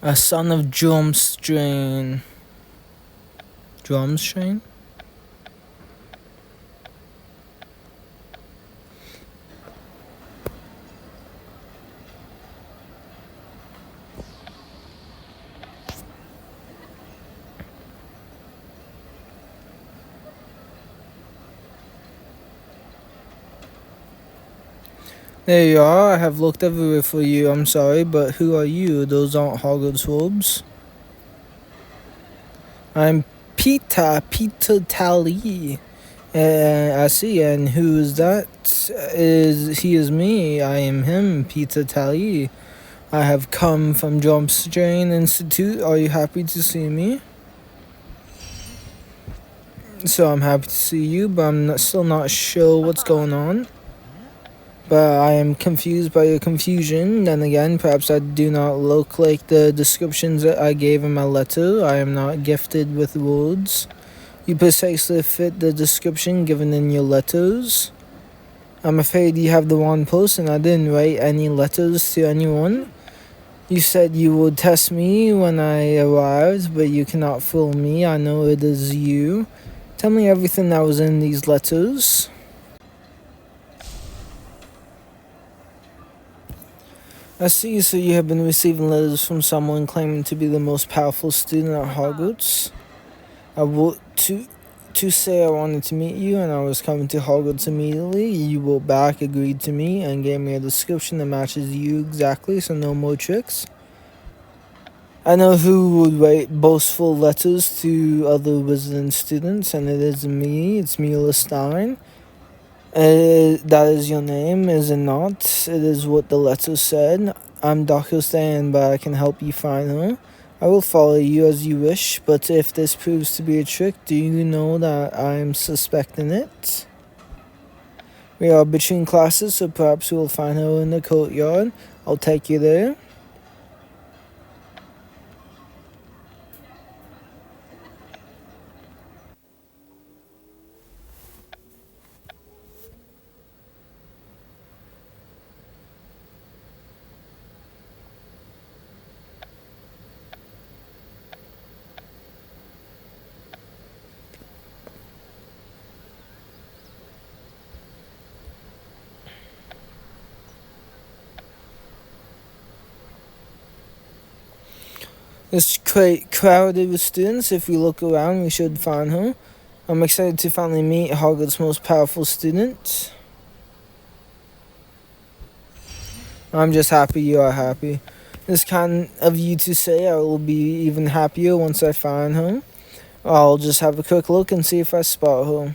A Son of Durmstrang. Durmstrang? There you are. I have looked everywhere for you. I'm sorry, but who are you? Those aren't Hogwarts robes. I'm Peter Tally. I see. And who is that? He is me. I am him, Peter Tally. I have come from Durmstrang Institute. Are you happy to see me? So I'm happy to see you, but I'm still not sure what's going on. But I am confused by your confusion. Then again, perhaps I do not look like the descriptions that I gave in my letter. I am not gifted with words. You precisely fit the description given in your letters. I'm afraid you have the wrong person. I didn't write any letters to anyone. You said you would test me when I arrived, but you cannot fool me. I know it is you. Tell me everything that was in these letters. I see, so you have been receiving letters from someone claiming to be the most powerful student at Hogwarts. I wrote to say I wanted to meet you and I was coming to Hogwarts immediately. You wrote back, agreed to me, and gave me a description that matches you exactly, so no more tricks. I know who would write boastful letters to other resident students, and it is me. It's Mila Stein. That is your name, is it not? It is what the letter said. I'm Dr. Stan, but I can help you find her. I will follow you as you wish, but if this proves to be a trick, do you know that I am suspecting it? We are between classes, so perhaps we will find her in the courtyard. I'll take you there. It's quite crowded with students. If we look around, we should find her. I'm excited to finally meet Hogwarts' most powerful student. I'm just happy you are happy. It's kind of you to say. I will be even happier once I find her. I'll just have a quick look and see if I spot her.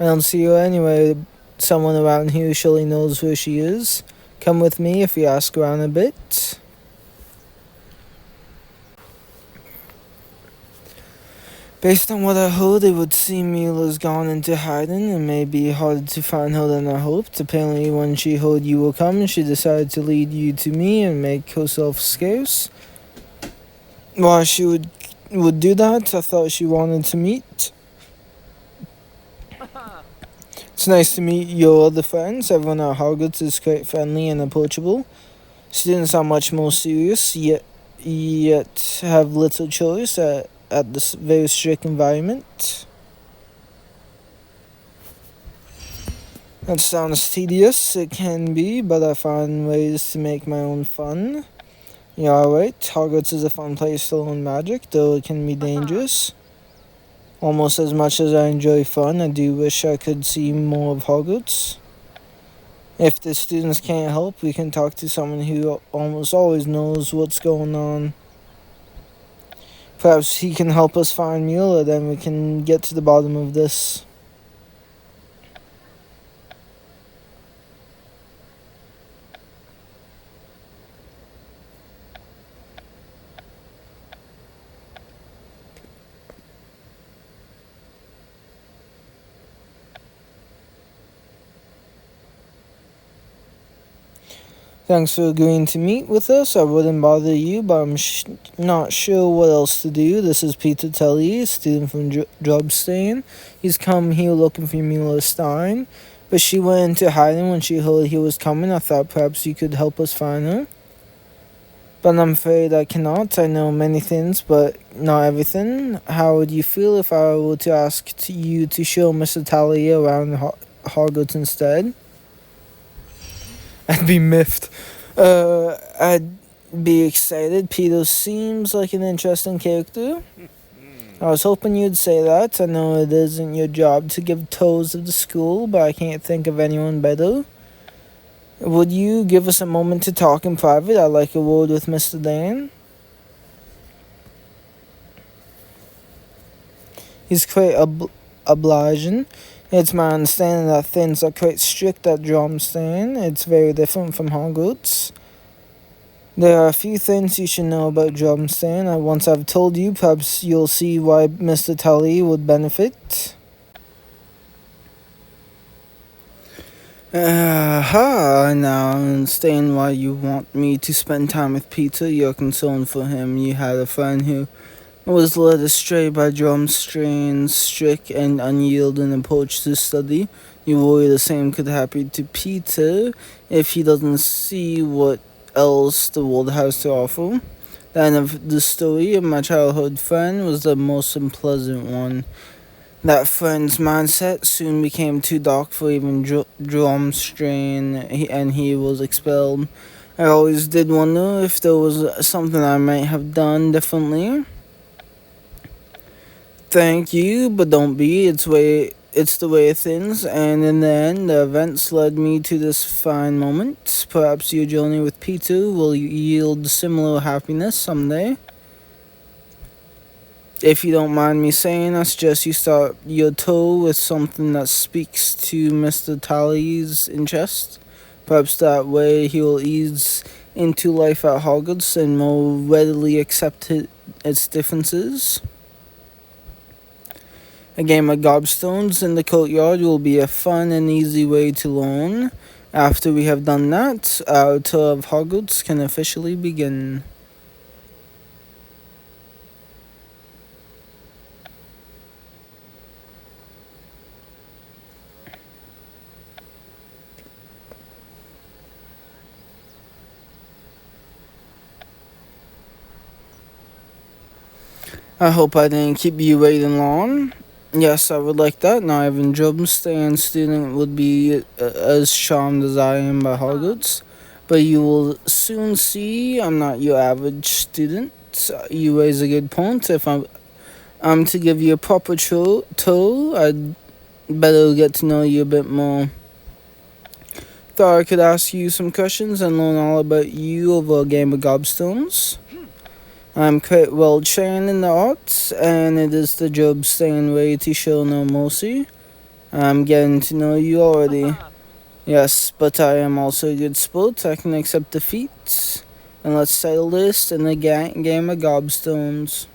I don't see her anyway. Someone around here surely knows where she is. Come with me if you ask around a bit. Based on what I heard, it would seem Mila's gone into hiding and may be harder to find her than I hoped. Apparently, when she heard you were coming, she decided to lead you to me and make herself scarce. Why she would do that, I thought she wanted to meet. It's nice to meet your other friends. Everyone at Hogwarts is quite friendly and approachable. Students are much more serious, yet have little choice at this very strict environment. That sounds tedious. It can be, but I find ways to make my own fun. Yeah, right. Hogwarts is a fun place to learn magic, though it can be dangerous. Almost as much as I enjoy fun, I do wish I could see more of Hogwarts. If the students can't help, we can talk to someone who almost always knows what's going on. Perhaps he can help us find Mila, then we can get to the bottom of this. Thanks for agreeing to meet with us. I wouldn't bother you, but I'm not sure what else to do. This is Peter Tully, a student from Drubstain. He's come here looking for Mila Stein, but she went into hiding when she heard he was coming. I thought perhaps you could help us find her. But I'm afraid I cannot. I know many things, but not everything. How would you feel if I were to ask you to show Mr. Tally around Hogwarts instead? I'd be miffed. I'd be excited. Peter seems like an interesting character. I was hoping you'd say that. I know it isn't your job to give tours of the school, but I can't think of anyone better. Would you give us a moment to talk in private? I'd like a word with Mr. Dan. He's quite obliging. It's my understanding that things are quite strict at Durmstrang. It's very different from Hogwarts. There are a few things you should know about Durmstrang. Once I've told you, perhaps you'll see why Mr. Tully would benefit. Now I understand why you want me to spend time with Peter. You're concerned for him. You had a friend who was led astray by Durmstrang's strict and unyielding approach to study. You worry the same could happen to Peter if he doesn't see what else the world has to offer. The end of the story of my childhood friend was the most unpleasant one. That friend's mindset soon became too dark for even Durmstrang, and he was expelled. I always did wonder if there was something I might have done differently. Thank you, but don't be. It's the way of things, and in the end, the events led me to this fine moment. Perhaps your journey with P2 will yield similar happiness someday. If you don't mind me saying, I suggest you start your tour with something that speaks to Mr. Tally's interest. Perhaps that way he will ease into life at Hogwarts and more readily accept its differences. A game of gobstones in the courtyard will be a fun and easy way to learn. After we have done that, our tour of Hogwarts can officially begin. I hope I didn't keep you waiting long. Yes, I would like that. Now, Ivan Durmstrang student would be as charmed as I am by Hogwarts. But you will soon see I'm not your average student. You raise a good point. If I'm to give you a proper tour, I'd better get to know you a bit more. Thought I could ask you some questions and learn all about you over a game of gobstones. I'm quite well trained in the arts, and it is the job staying way to show no mercy. I'm getting to know you already. Yes, but I am also a good sport. I can accept defeats. And let's settle this in a game of gobstones.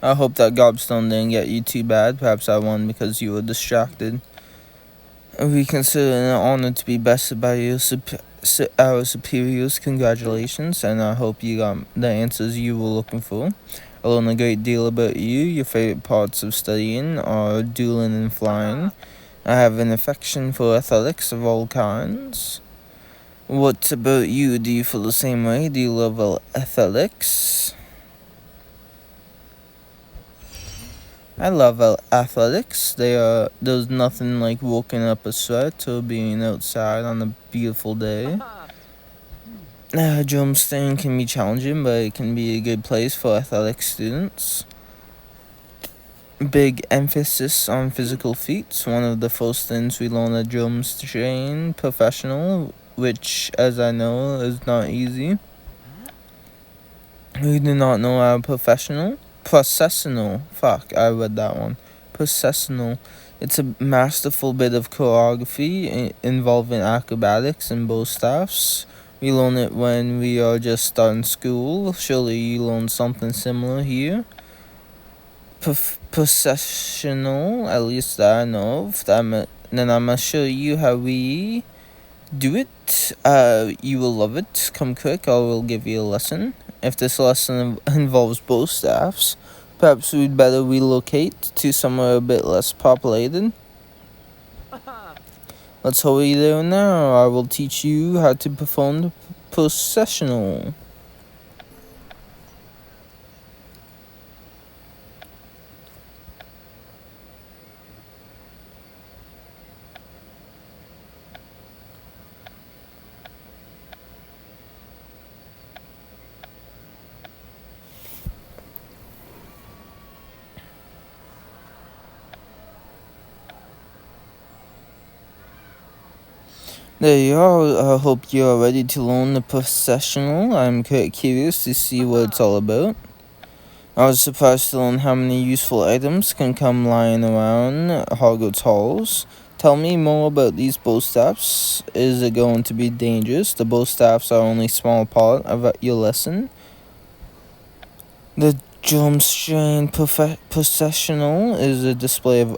I hope that gobstone didn't get you too bad. Perhaps I won because you were distracted. We consider it an honor to be bested by our superiors. Congratulations, and I hope you got the answers you were looking for. I learned a great deal about you. Your favorite parts of studying are dueling and flying. I have an affection for athletics of all kinds. What about you? Do you feel the same way? Do you love athletics? I love athletics. There's nothing like woken up a sweat or being outside on a beautiful day. Durmstrang can be challenging, but it can be a good place for athletic students. Big emphasis on physical feats. One of the first things we learn at Durmstrang Professional, which, as I know, is not easy. We do not know our processional. I read that one. Processional. It's a masterful bit of choreography involving acrobatics and bow staffs. We learn it when we are just starting school. Surely you learn something similar here. Processional, at least that I know of. Then I must show you how we Do it. You will love it. Come quick, I will give you a lesson. If this lesson involves both staffs, perhaps we'd better relocate to somewhere a bit less populated. Let's hurry there now. I will teach you how to perform the processional. There you are. I hope you are ready to learn the processional. I'm quite curious to see what it's all about. I was surprised to learn how many useful items can come lying around Hogwarts halls. Tell me more about these bow staffs. Is it going to be dangerous? The bow staffs are only a small part of your lesson. The Durmstrang processional is a display of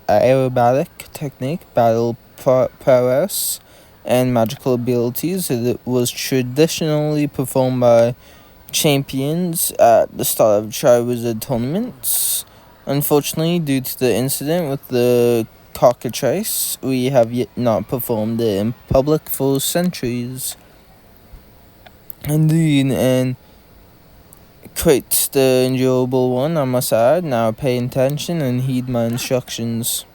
aerobatic technique, battle prowess, and magical abilities. It was traditionally performed by champions at the start of Triwizard tournaments. Unfortunately, due to the incident with the cockatrice, we have yet not performed it in public for centuries. Indeed, and quite the enjoyable one, I must add. Now pay attention and heed my instructions.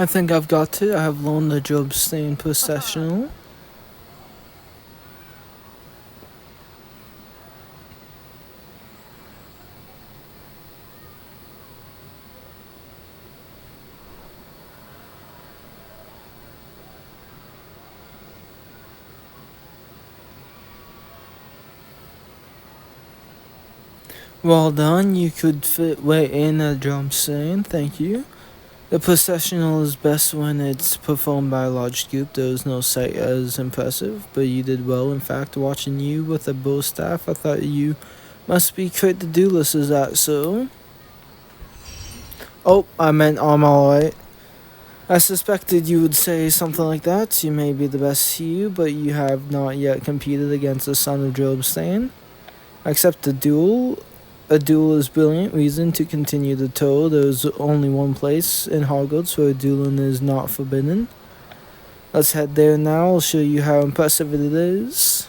I think I've got it. I have learned the Durmstrang processional. Well done. You could fit right in a Durmstrang. Thank you. The processional is best when it's performed by a large group. There is no sight as impressive, but you did well. In fact, watching you with a bow staff, I thought you must be quite the duelist. Is that so? Oh, I meant I'm alright. I suspected you would say something like that. You may be the best you, but you have not yet competed against the Son of Durmstrang. Accept the duel. A duel is a brilliant reason to continue the tour. There is only one place in Hogwarts where dueling is not forbidden. Let's head there now. I'll show you how impressive it is.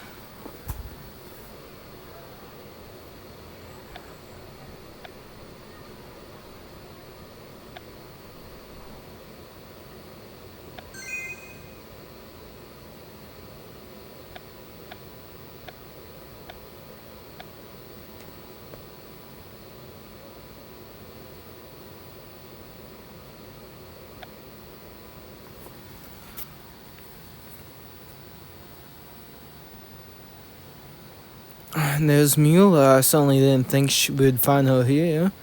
And there's Mula. I certainly didn't think we'd find her here.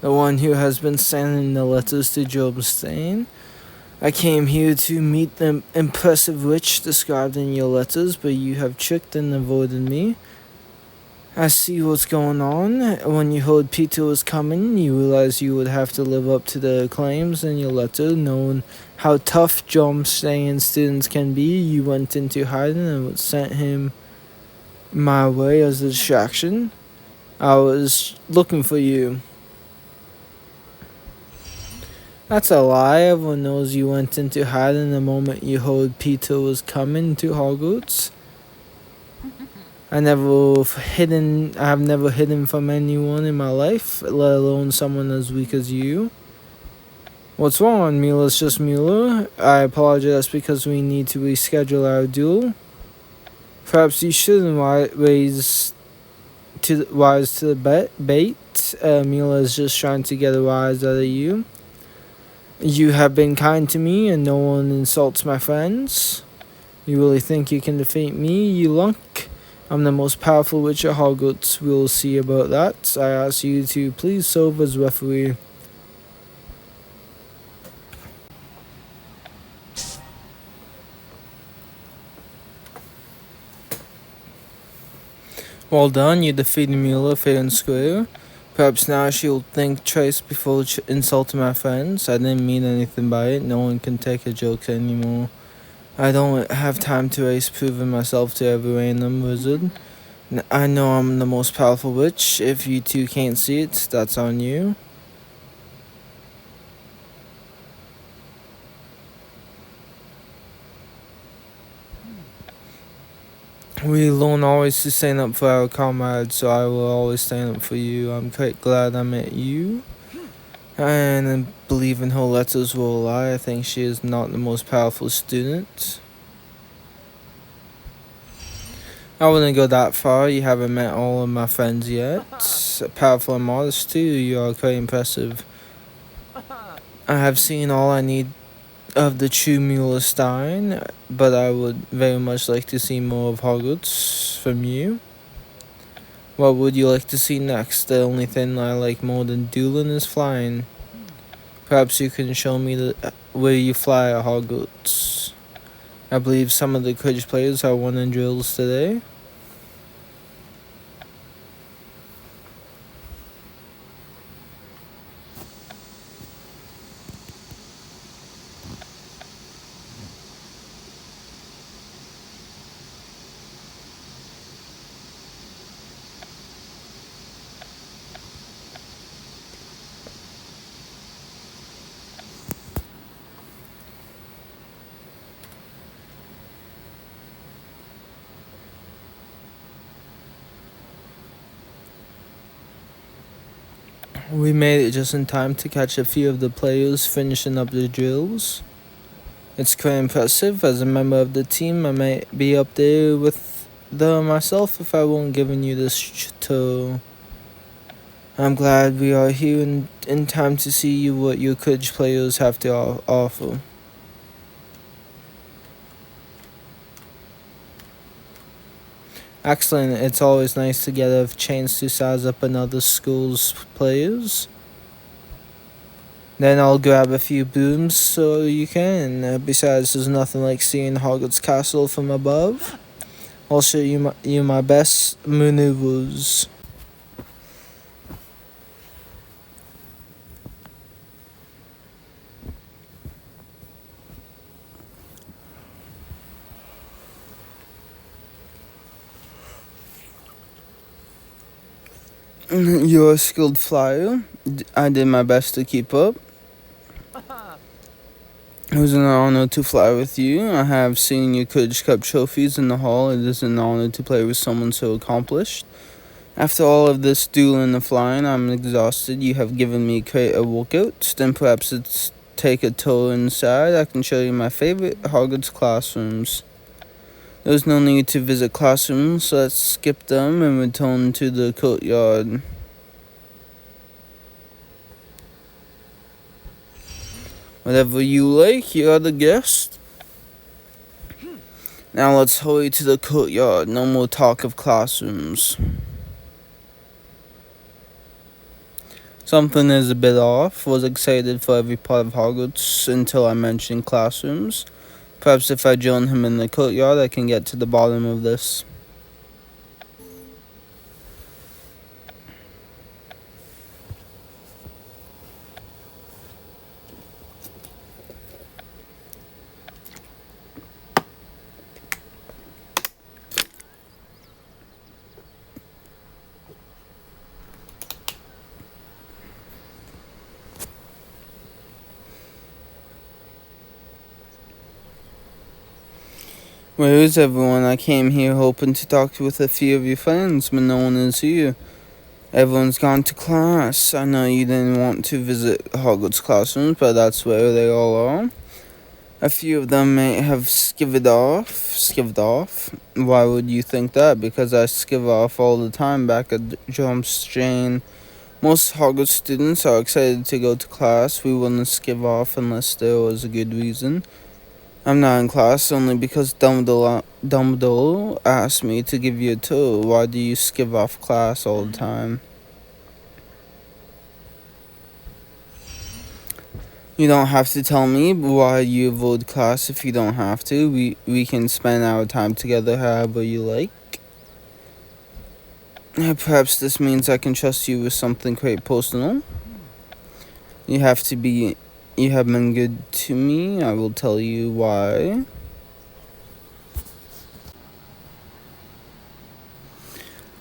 The one who has been sending the letters to Durmstrang. I came here to meet the impressive witch described in your letters, but you have tricked and avoided me. I see what's going on. When you heard Peter was coming, you realized you would have to live up to the claims in your letter. Knowing how tough Durmstrang students can be, you went into hiding and sent him my way as a distraction. I was looking for you. That's a lie. Everyone knows you went into hiding the moment you heard Peter was coming to Hogwarts. I have never hidden from anyone in my life, let alone someone as weak as you. What's wrong? Mula's just Mula. I apologize because we need to reschedule our duel. Perhaps you shouldn't rise to the bait. Mula is just trying to get a rise out of you. You have been kind to me and no one insults my friends. You really think you can defeat me, you lunk? I'm the most powerful witch at Hogwarts. We'll see about that. I ask you to please serve as referee. Well done, you defeated Mula fair and square. Perhaps now she'll think twice before insulting my friends. I didn't mean anything by it. No one can take a joke anymore. I don't have time to waste proving myself to every random wizard. I know I'm the most powerful witch. If you two can't see it, that's on you. We learn always to stand up for our comrades, so I will always stand up for you. I'm quite glad I met you. And I believe in her letters will lie. I think she is not the most powerful student. I wouldn't go that far. You haven't met all of my friends yet. Powerful and modest too. You are quite impressive. I have seen all I need of the true Mulestein, but I would very much like to see more of Hogwarts from you. What would you like to see next? The only thing I like more than dueling is flying. Perhaps you can show me where you fly at Hogwarts. I believe some of the Quidditch players are won in drills today. We made it just in time to catch a few of the players finishing up their drills. It's quite impressive. As a member of the team, I might be up there with myself if I weren't giving you this tour. I'm glad we are here in time to see what your Quidditch players have to offer. Excellent. It's always nice to get a chance to size up another school's players. Then I'll grab a few booms so you can. Besides, there's nothing like seeing Hogwarts Castle from above. I'll show you my best maneuvers. You're a skilled flyer. I did my best to keep up. It was an honor to fly with you. I have seen your Quidditch Cup trophies in the hall. It is an honor to play with someone so accomplished. After all of this dueling and flying, I'm exhausted. You have given me quite a workout. Then perhaps let's take a tour inside. I can show you my favorite Hogwarts classrooms. There's no need to visit classrooms, so let's skip them and return to the courtyard. Whatever you like, you are the guest. Now let's hurry to the courtyard. No more talk of classrooms. Something is a bit off. Was excited for every part of Hogwarts until I mentioned classrooms. Perhaps if I join him in the courtyard, I can get to the bottom of this. Where is everyone? I came here hoping to talk with a few of your friends, but no one is here. Everyone's gone to class. I know you didn't want to visit Hogwarts classrooms, but that's where they all are. A few of them may have skivvied off. Why would you think that? Because I skiv off all the time back at Durmstrang. Most Hogwarts students are excited to go to class. We wouldn't skiv off unless there was a good reason. I'm not in class only because Dumbledore asked me to give you a tour. Why do you skiv off class all the time? You don't have to tell me why you avoid class if you don't have to. We can spend our time together however you like. Perhaps this means I can trust you with something quite personal. You have to be. You have been good to me. I will tell you why.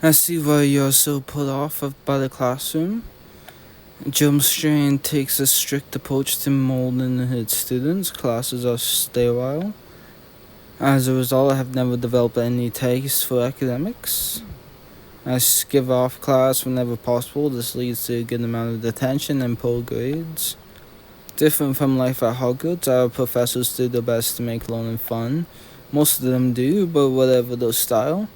I see why you're so put off by the classroom. Durmstrang takes a strict approach to molding his students. Classes are sterile. As a result, I have never developed any taste for academics. I skip off class whenever possible. This leads to a good amount of detention and poor grades. Different from life at Hogwarts, our professors do their best to make learning fun. Most of them do, but whatever their style.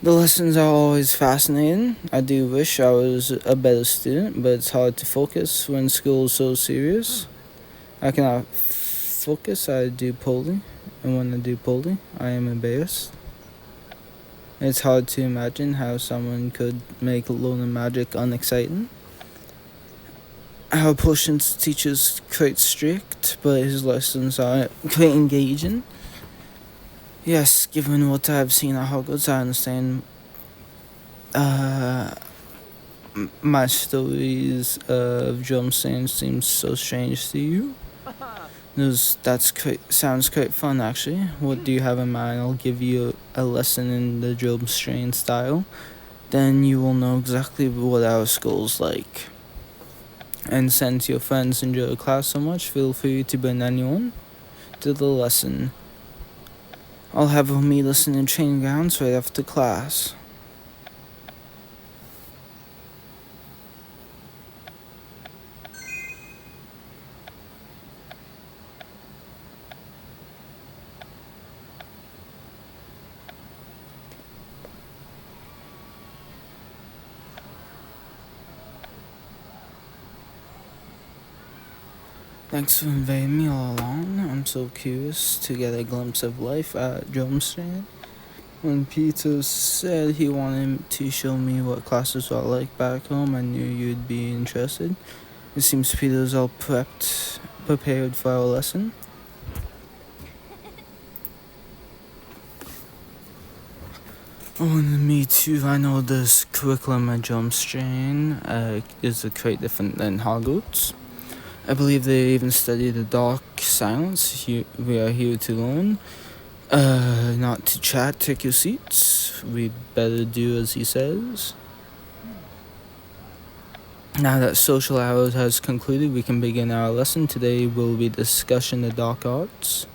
The lessons are always fascinating. I do wish I was a better student, but it's hard to focus when school is so serious. I cannot focus, I do poorly, and when I do poorly, I am embarrassed. It's hard to imagine how someone could make learning magic unexciting. Our potions teacher's quite strict, but his lessons are quite engaging. Yes, given what I've seen at Hogwarts, I understand my stories of Durmstrang seems so strange to you. Sounds quite fun actually. What do you have in mind? I'll give you a lesson in the Durmstrang style. Then you will know exactly what our school's like. And since your friends enjoy the class so much, feel free to bring anyone to the lesson. I'll have them meet us in the training grounds right after class. Thanks for inviting me all along. I'm so curious to get a glimpse of life at Durmstrang. When Peter said he wanted to show me what classes are like back home, I knew you'd be interested. It seems Peter's all prepared for our lesson. Oh, and me too. I know this curriculum at Durmstrang is quite different than Hogwarts. I believe they even study the dark silence. We are here to learn. Not to chat, take your seats. We'd better do as he says. Now that social hours has concluded, we can begin our lesson. Today will be discussion the dark arts.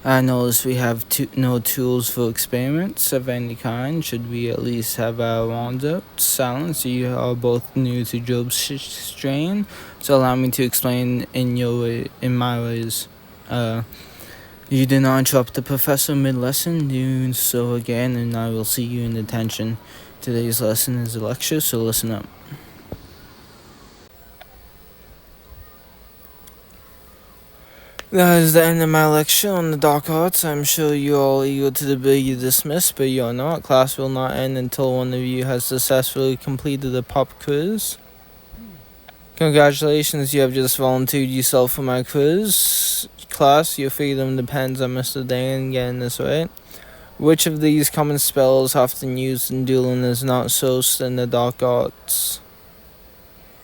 I notice we have no tools for experiments of any kind. Should we at least have our wands up? Silence, you are both new to Job's strain, so allow me to explain in my ways. You do not interrupt the professor mid-lesson. Do so again, and I will see you in detention. Today's lesson is a lecture, so listen up. That is the end of my lecture on the dark arts. I'm sure you're all eager to be dismissed, but you're not. Class will not end until one of you has successfully completed the pop quiz. Congratulations, you have just volunteered yourself for my quiz. Class, your freedom depends on Mr. Dan getting this right. Which of these common spells often used in dueling is not sourced in the dark arts?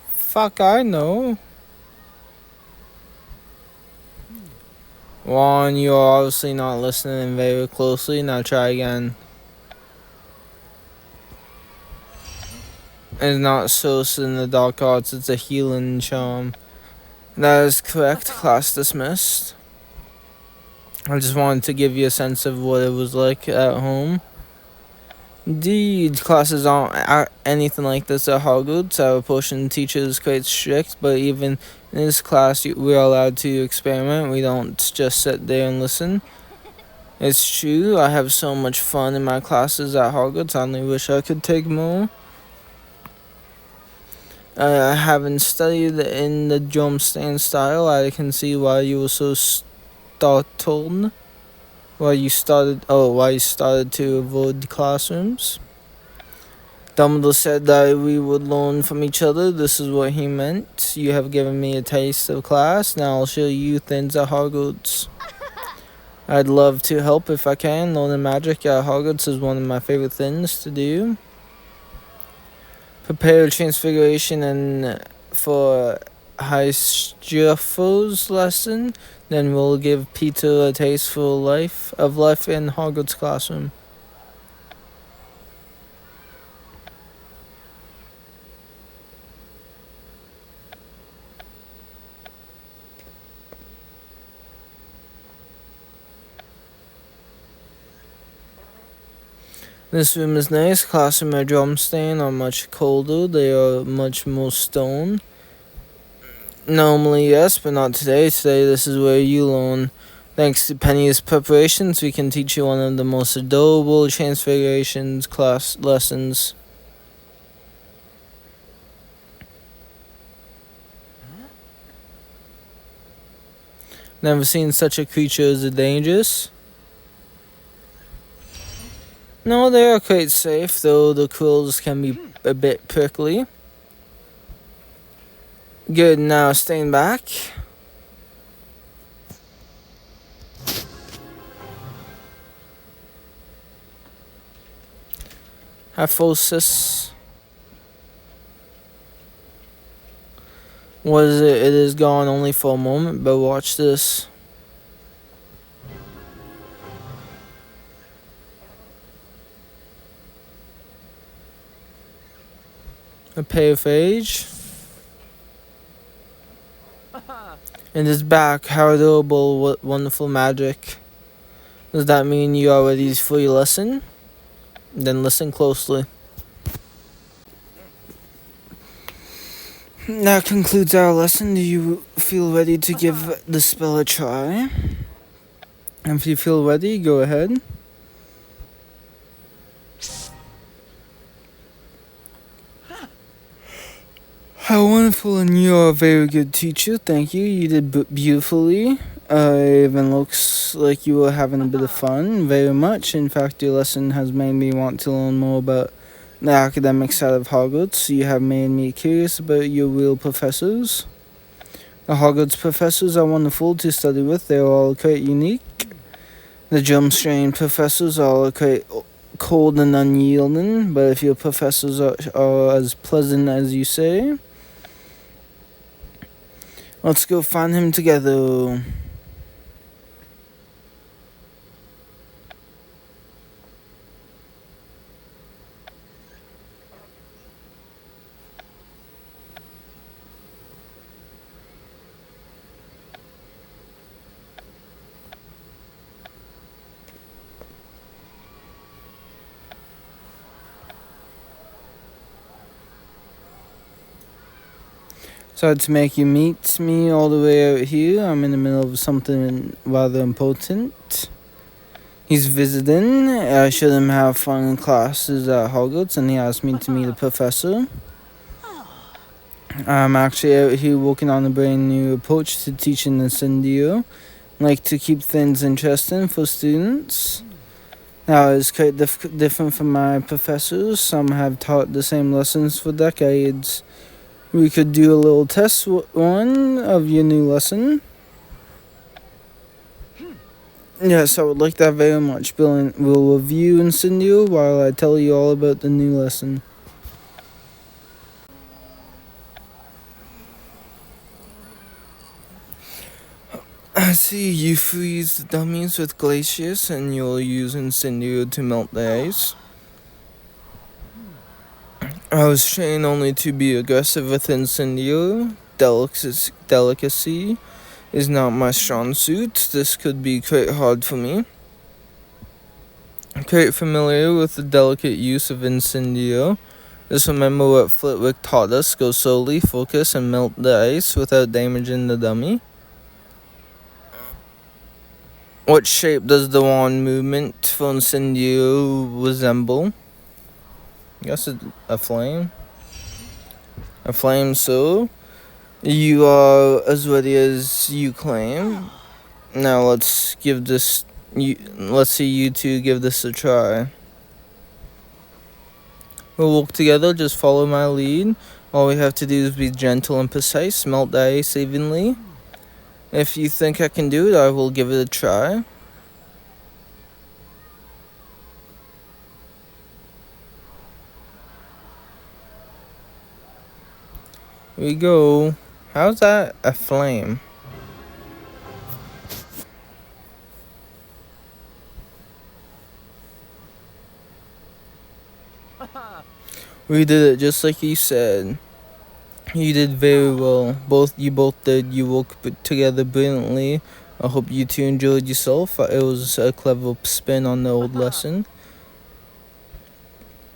Fuck, I know. Juan, you're obviously not listening very closely. Now try again. It's not sourced in the dark arts, it's a healing charm. That is correct. Class dismissed. I just wanted to give you a sense of what it was like at home. Indeed, classes aren't anything like this at Hogwarts. Our potion teacher is quite strict, but even in this class, we are allowed to experiment. We don't just sit there and listen. It's true, I have so much fun in my classes at Hogwarts. I only wish I could take more. Having studied in the Durmstrang style, I can see why you were so startled. Why you started to avoid classrooms. Dumbledore said that we would learn from each other. This is what he meant. You have given me a taste of class. Now I'll show you things at Hogwarts. I'd love to help if I can. Learning magic at Hogwarts is one of my favorite things to do. Prepare transfiguration and for Hierophos lesson. Then we'll give Peter a taste for life in Hogwarts classroom. This room is nice. Classroom at Durmstrang are much colder. They are much more stone. Normally, yes, but not today. Today, this is where you learn. Thanks to Penny's preparations, we can teach you one of the most adorable transfigurations class lessons. Never seen such a creature as a dangerous. No, they are quite safe, though the quills can be a bit prickly. Good, now stand back. Hierophos. What is it? It is gone only for a moment, but watch this. A page. And it's back. How adorable, what wonderful magic. Does that mean you are ready for your lesson? Then listen closely. That concludes our lesson. Do you feel ready to give the spell a try? If you feel ready, go ahead. How wonderful, and you are a very good teacher. Thank you. You did beautifully. It even looks like you were having a bit of fun. Very much. In fact, your lesson has made me want to learn more about the academic side of Hogwarts. You have made me curious about your real professors. The Hogwarts professors are wonderful to study with. They are all quite unique. The Durmstrang professors are all quite cold and unyielding, but if your professors are as pleasant as you say, let's go find him together. Sorry to make you meet me all the way out here. I'm in the middle of something rather important. He's visiting. I showed him have fun in classes at Hogwarts, and he asked me to meet a professor. I'm actually out here working on a brand new approach to teaching Incendio. Like to keep things interesting for students. Now, it's quite different from my professors. Some have taught the same lessons for decades. We could do a little test one of your new lesson. Yes, I would like that very much. We'll review Incendio while I tell you all about the new lesson. I see you freeze the dummies with glaciers and you'll use Incendio to melt the ice. I was trained only to be aggressive with Incendio. Delicacy is not my strong suit. This could be quite hard for me. I'm quite familiar with the delicate use of Incendio. Just remember what Flitwick taught us. Go slowly, focus, and melt the ice without damaging the dummy. What shape does the wand movement for Incendio resemble? I guess it's a flame. A flame, so you are as ready as you claim. Now let's see you two give this a try. We'll work together, just follow my lead. All we have to do is be gentle and precise, melt the ice evenly. If you think I can do it, I will give it a try. Here we go. How's that a flame? We did it just like you said. You did very well. You both did. You worked together brilliantly. I hope you two enjoyed yourself. It was a clever spin on the old lesson.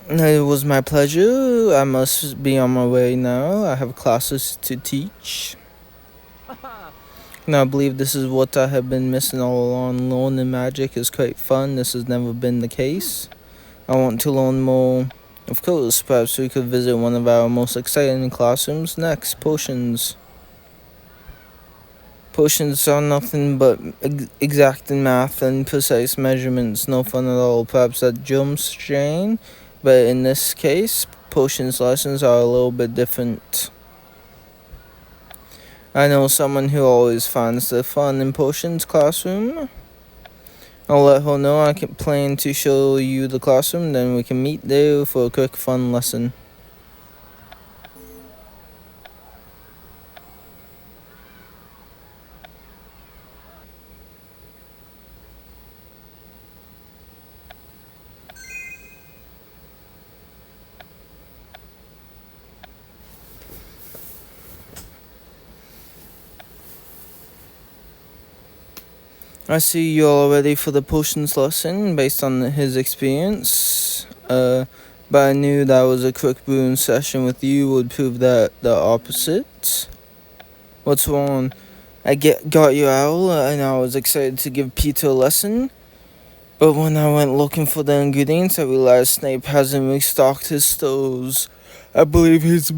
It was my pleasure. I must be on my way now. I have classes to teach. Now I believe this is what I have been missing all along. Learning magic is quite fun. This has never been the case. I want to learn more. Of course, perhaps we could visit one of our most exciting classrooms next. Potions. Potions are nothing but exact in math and precise measurements. No fun at all. Perhaps that Durmstrang, but in this case, potions lessons are a little bit different. I know someone who always finds the fun in potions classroom. I'll let her know I can plan to show you the classroom, then we can meet there for a quick fun lesson. I see you're all ready for the potions lesson based on his experience. But I knew that was a quick brewing session with you would prove that the opposite. What's wrong? I got you out and I was excited to give Peter a lesson. But when I went looking for the ingredients, I realized Snape hasn't restocked his stores. I believe he's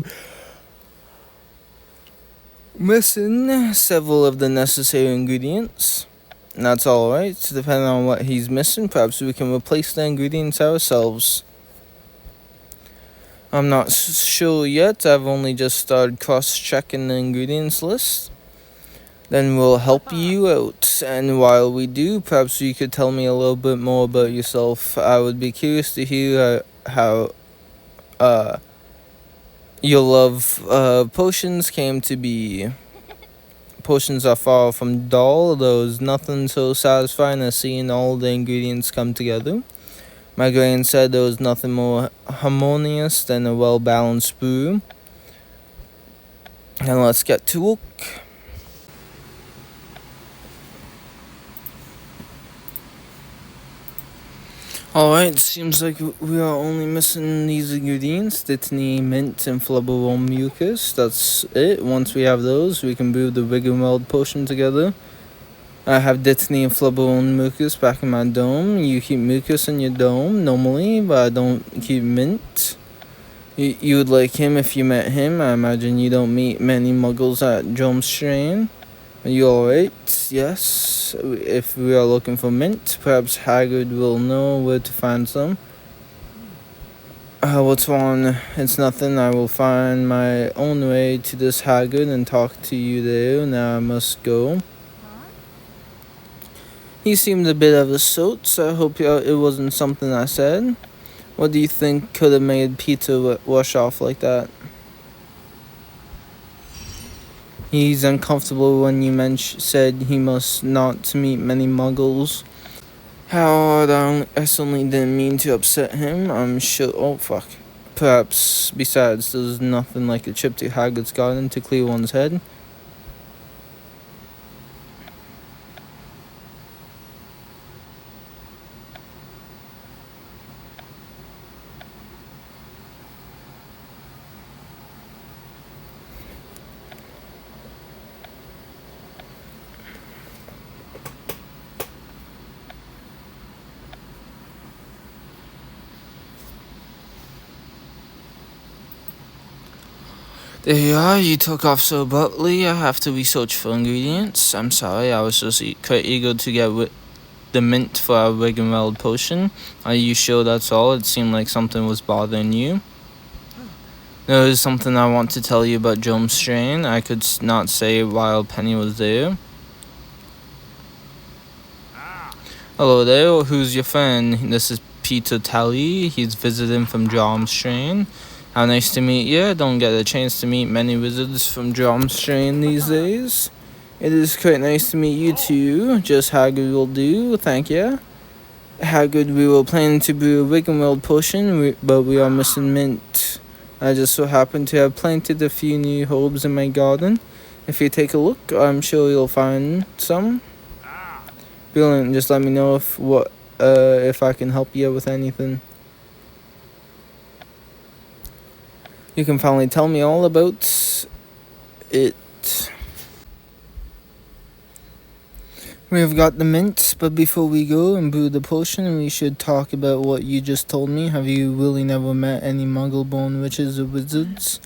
missing several of the necessary ingredients. And that's alright. Depending on what he's missing, perhaps we can replace the ingredients ourselves. I'm not sure yet. I've only just started cross-checking the ingredients list. Then we'll help you out. And while we do, perhaps you could tell me a little bit more about yourself. I would be curious to hear how your love potions came to be. Potions are far from dull. There's nothing so satisfying as seeing all the ingredients come together. My grand said there was nothing more harmonious than a well-balanced brew. And let's get to work. Alright, seems like we are only missing these ingredients: Dittany, mint, and flubberworm mucus. That's it. Once we have those, we can brew the Riggenweld potion together. I have Dittany and flubberworm mucus back in my dome. You keep mucus in your dome normally, but I don't keep mint. You would like him if you met him. I imagine you don't meet many muggles at Durmstrang. Are you alright? Yes. If we are looking for mint, perhaps Hagrid will know where to find some. What's wrong? It's nothing. I will find my own way to this Hagrid and talk to you there. Now I must go. He seemed a bit of a soot, so I hope it wasn't something I said. What do you think could have made Peter rush off like that? He's uncomfortable when you said he must not meet many muggles. How odd, I certainly didn't mean to upset him. I'm sure. Oh, fuck. Perhaps, besides, there's nothing like a trip to Hagrid's garden to clear one's head. There you are, you took off so abruptly. I have to research for ingredients. I'm sorry, I was just quite eager to get the mint for our Riggenweld potion. Are you sure that's all? It seemed like something was bothering you. There is something I want to tell you about Durmstrang. I could not say it while Penny was there. Hello there, who's your friend? This is Peter Talley. He's visiting from Durmstrang. How nice to meet you. I don't get a chance to meet many wizards from Durmstrang these days. It is quite nice to meet you too. Just how good will do, thank you. How good we were planning to brew a Wiggenweld potion, but we are missing mint. I just so happen to have planted a few new herbs in my garden. If you take a look, I'm sure you'll find some. Brilliant, just let me know if I can help you with anything. You can finally tell me all about it. We have got the mint, but before we go and brew the potion, we should talk about what you just told me. Have you really never met any muggle-born witches or wizards?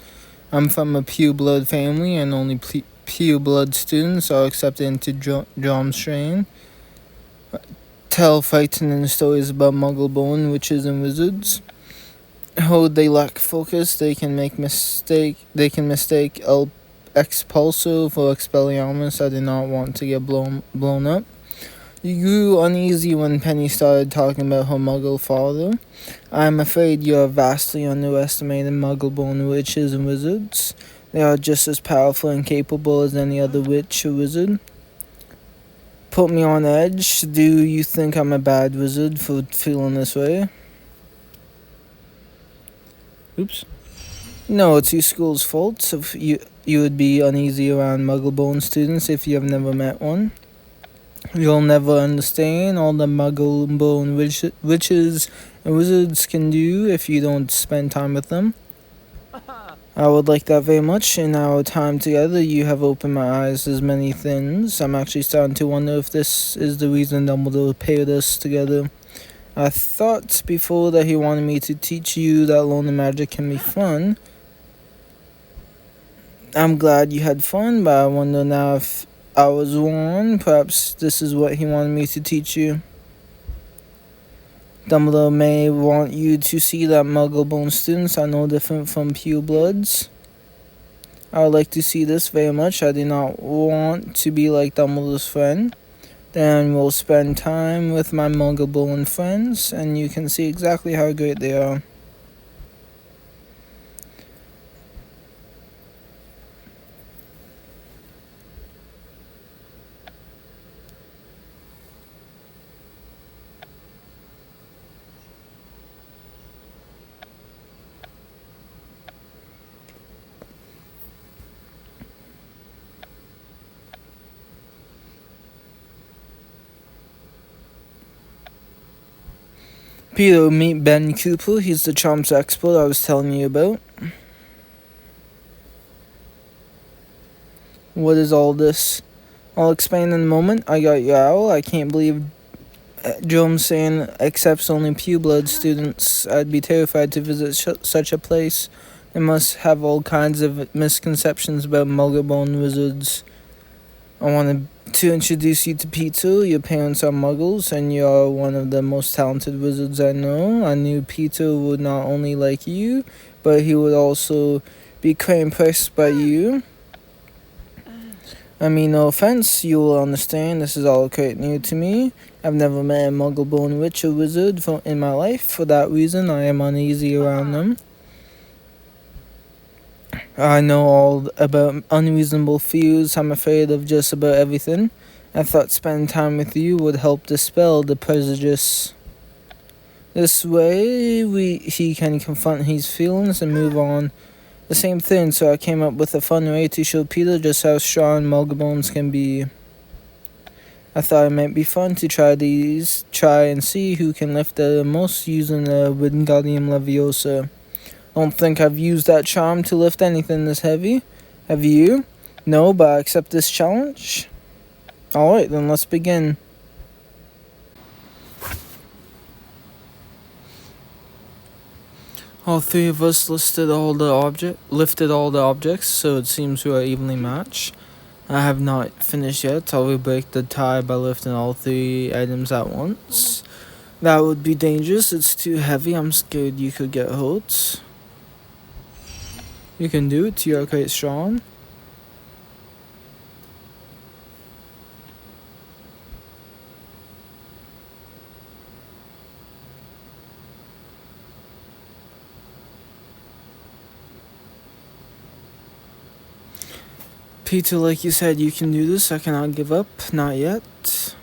I'm from a pure-blood family, and only pure-blood students are accepted into Durmstrang. Tell frightening stories about muggle-born witches and wizards. How they lack focus, they can mistake Expulso for Expelliarmus. I did not want to get blown up. You grew uneasy when Penny started talking about her muggle father. I'm afraid you are vastly underestimating muggle-born witches and wizards. They are just as powerful and capable as any other witch or wizard. Put me on edge. Do you think I'm a bad wizard for feeling this way? Oops. No, it's your school's fault. If you would be uneasy around muggle-born students if you have never met one. You'll never understand all the muggle-born witches and wizards can do if you don't spend time with them. I would like that very much. In our time together, you have opened my eyes to many things. I'm actually starting to wonder if this is the reason Dumbledore paired us together. I thought before that he wanted me to teach you that learning magic can be fun. I'm glad you had fun, but I wonder now if I was wrong. Perhaps this is what he wanted me to teach you. Dumbledore may want you to see that muggle-born students are no different from purebloods. I would like to see this very much. I do not want to be like Dumbledore's friend. Then we'll spend time with my muggle-born friends, and you can see exactly how great they are. Peter, meet Ben Cooper. He's the charms expert I was telling you about. What is all this? I'll explain in a moment. I got your owl. I can't believe Durmstrang accepts only pureblood students. I'd be terrified to visit such a place. They must have all kinds of misconceptions about muggle-born wizards. I wanted to introduce you to Peter. Your parents are muggles, and you are one of the most talented wizards I know. I knew Peter would not only like you, but he would also be quite impressed by you. I mean, no offense, you will understand, this is all quite new to me. I've never met a muggle-born witch or wizard in my life. For that reason, I am uneasy around them. I know all about unreasonable fears. I'm afraid of just about everything. I thought spending time with you would help dispel the prejudice. This way, he can confront his feelings and move on. The same thing, so I came up with a fun way to show Peter just how strong muggle-borns can be. I thought it might be fun to try and see who can lift the most using the Wingardium Leviosa. I don't think I've used that charm to lift anything this heavy. Have you? No, but I accept this challenge. Alright, then let's begin. All three of us lifted all the objects, so it seems we are evenly matched. I have not finished yet. I will break the tie by lifting all three items at once. That would be dangerous. It's too heavy. I'm scared you could get hurt. You can do it. You are quite strong. Peter, like you said, you can do this. I cannot give up. Not yet.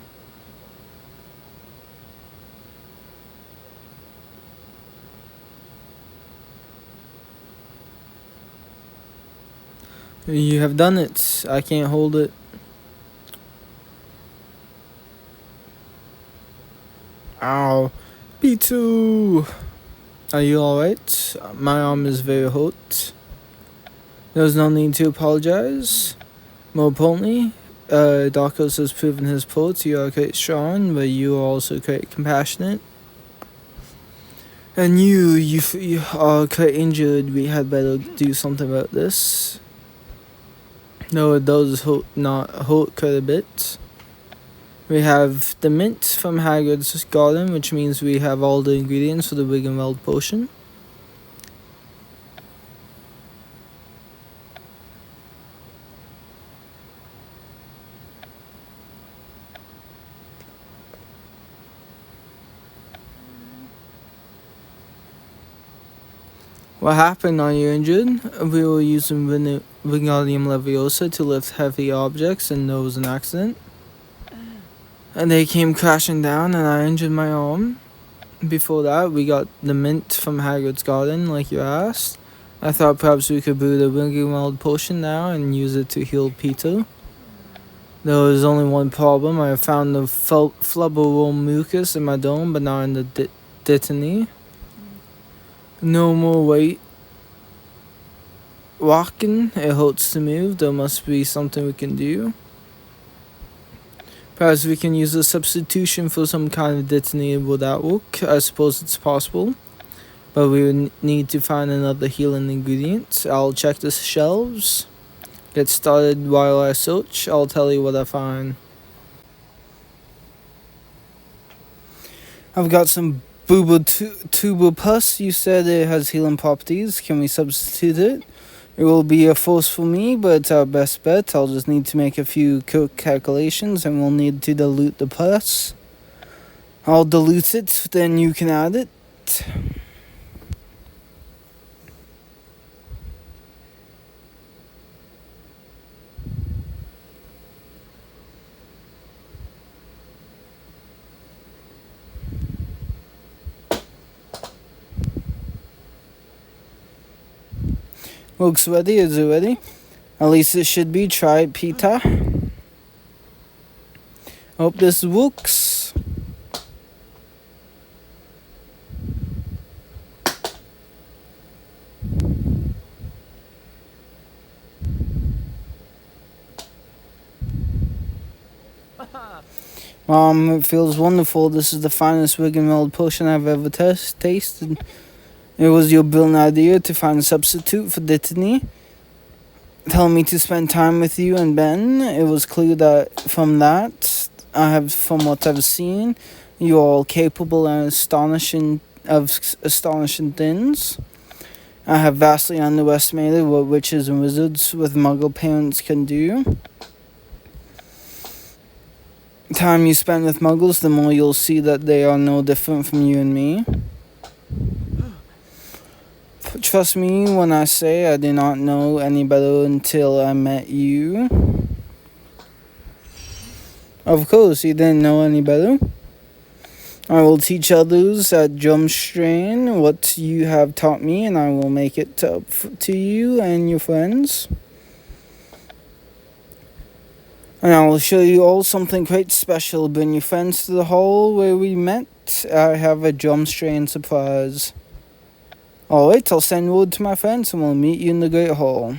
You have done it. I can't hold it. Ow. P2! Are you alright? My arm is very hot. There's no need to apologize. More importantly, Darkos has proven his port. You are quite strong, but you are also quite compassionate. And you are quite injured. We had better do something about this. No, it does not hurt quite a bit. We have the mint from Hagrid's garden, which means we have all the ingredients for the Wiggenweld potion. What happened? Are you injured? We were using Wingardium Leviosa to lift heavy objects, and there was an accident. And they came crashing down, and I injured my arm. Before that, we got the mint from Hagrid's garden, like you asked. I thought perhaps we could brew the Wiggenweld potion now and use it to heal Peter. There was only one problem. I found the flubberworm mucus in my dome, but not in the dittany. No more weight walking. It hurts to move. There must be something we can do. Perhaps we can use a substitution for some kind of dittany. Will that work? I suppose it's possible. But we would need to find another healing ingredient. I'll check the shelves. Get started while I search. I'll tell you what I find. I've got some tuber pus. You said it has healing properties. Can we substitute it? It will be a force for me, but it's our best bet. I'll just need to make a few quick calculations, and we'll need to dilute the pus. I'll dilute it, then you can add it. Looks ready. Is it ready? At least it should be. Try it, Peter. Hope this works. It feels wonderful. This is the finest Wiggenweld potion I've ever tasted. It was your brilliant idea to find a substitute for dittany. Telling me to spend time with you and Ben. It was clear that from what I've seen, you are all capable and astonishing things. I have vastly underestimated what witches and wizards with Muggle parents can do. The time you spend with Muggles, the more you'll see that they are no different from you and me. Trust me when I say I did not know any better until I met you. Of course, you didn't know any better. I will teach others at Durmstrang what you have taught me, and I will make it up to you and your friends. And I will show you all something quite special. Bring your friends to the hall where we met. I have a Durmstrang surprise. Alright, I'll send word to my friends and we'll meet you in the Great Hall.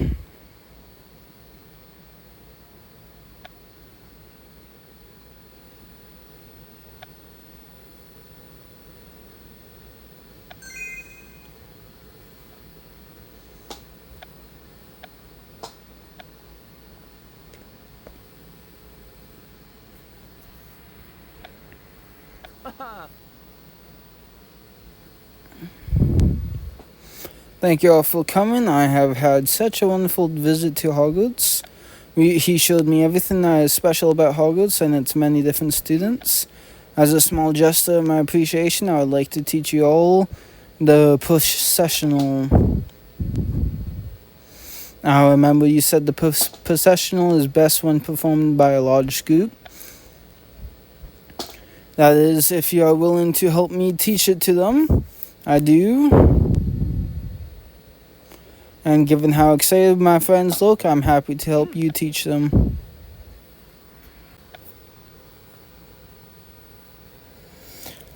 Thank you all for coming. I have had such a wonderful visit to Hogwarts. He showed me everything that is special about Hogwarts and its many different students. As a small gesture of my appreciation, I would like to teach you all the processional. Now remember, you said the processional is best when performed by a large group. That is, if you are willing to help me teach it to them, I do. And given how excited my friends look, I'm happy to help you teach them.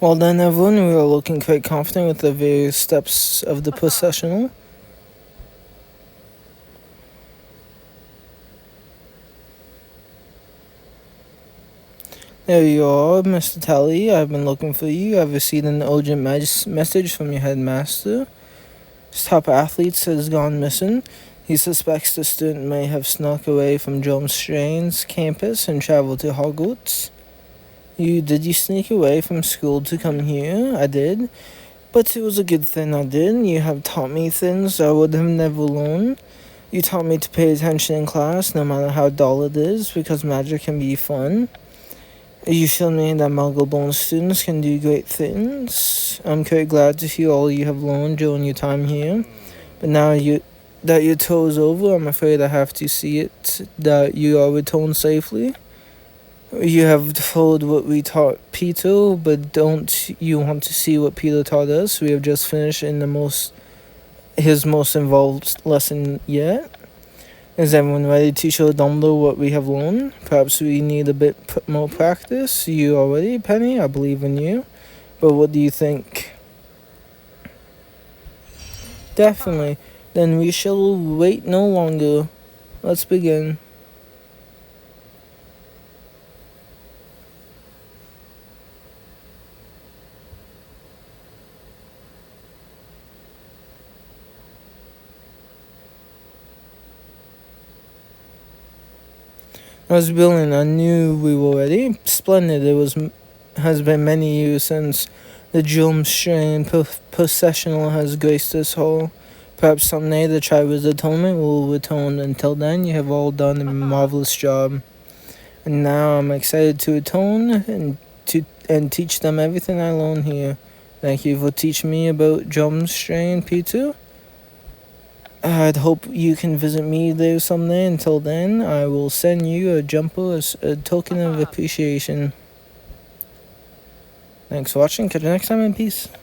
Well then, everyone, we are looking quite confident with the various steps of the processional. There you are, Mr. Tally. I've been looking for you. I've received an urgent message from your headmaster. His top athlete has gone missing. He suspects the student may have snuck away from Durmstrang's campus and traveled to Hogwarts. Did you sneak away from school to come here? I did. But it was a good thing I did. You have taught me things I would have never learned. You taught me to pay attention in class, no matter how dull it is, because magic can be fun. You showed me that Muggle-born students can do great things. I'm quite glad to hear all you have learned during your time here. But now that your tour is over, I'm afraid I have to see it that you are returned safely. You have followed what we taught Peter, but don't you want to see what Peter taught us? We have just finished in his most involved lesson yet. Is everyone ready to show Dumbledore what we have learned? Perhaps we need a bit more practice. You are ready, Penny? I believe in you. But what do you think? Definitely. Then we shall wait no longer. Let's begin. I was brilliant. I knew we were ready. Splendid. Has been many years since the Durmstrang processional has graced this hall. Perhaps someday the Triwizard Atonement will return. Until then, you have all done a marvelous job. And now I'm excited to atone and teach them everything I learned here. Thank you for teaching me about Durmstrang, Peter. I'd hope you can visit me there someday. Until then, I will send you a jumper as a token of appreciation. Thanks for watching. Catch you next time, and peace.